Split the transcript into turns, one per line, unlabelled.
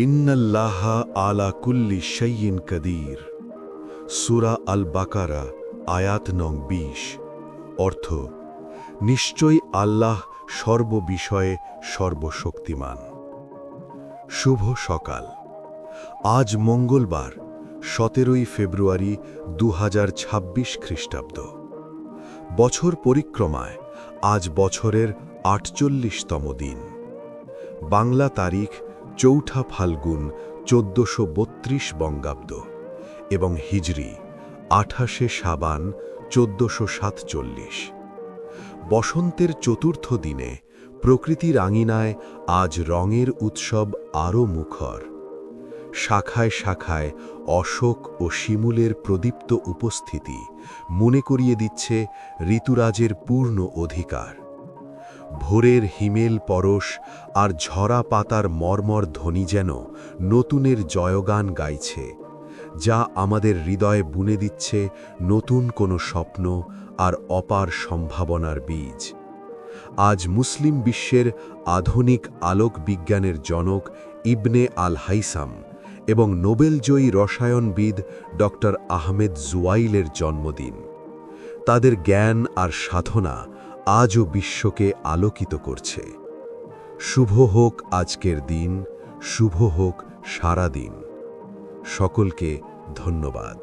ইন্নাল্লাহা আলা কুল্লি শাইইন কাদির। সূরা আল বাকারা আয়াত নং ২০। অর্থ, নিশ্চয়ই আল্লাহ সর্ববিষয়ে সর্বশক্তিমান। শুভ সকাল। আজ মঙ্গলবার ১৭ই ফেব্রুয়ারি ২০২৬ খ্রিস্টাব্দ। বছর পরিক্রমায় আজ বছরের ৪৮তম দিন। বাংলা তারিখ ৪ঠা ফাল্গুন ১৪৩২ বঙ্গাব্দ এবং হিজরি ২৮শে শাবান ১৪৪৭। বসন্তের চতুর্থ দিনে প্রকৃতির আঙিনায় আজ রঙের উৎসব আরও মুখর। শাখায় শাখায় অশোক ও শিমুলের প্রদীপ্ত উপস্থিতি মনে করিয়ে দিচ্ছে ঋতুরাজের পূর্ণ অধিকার। ভোরের হিমেল পরশ আর ঝরা পাতার মর্মর ধ্বনি যেন নতুনের জয়গান গাইছে, যা আমাদের হৃদয়ে বুনে দিচ্ছে নতুন কোনো স্বপ্ন আর অপার সম্ভাবনার বীজ। আজ মুসলিম বিশ্বের আধুনিক আলোক বিজ্ঞানের জনক ইবনে আল হাইসাম এবং নোবেলজয়ী রসায়নবিদ ড. আহমেদ জুয়াইলের জন্মদিন। তাদের জ্ঞান আর সাধনা আজও বিশ্বকে আলোকিত করছে। শুভ হোক আজকের দিন, শুভ হোক সারা দিন। সকলকে ধন্যবাদ।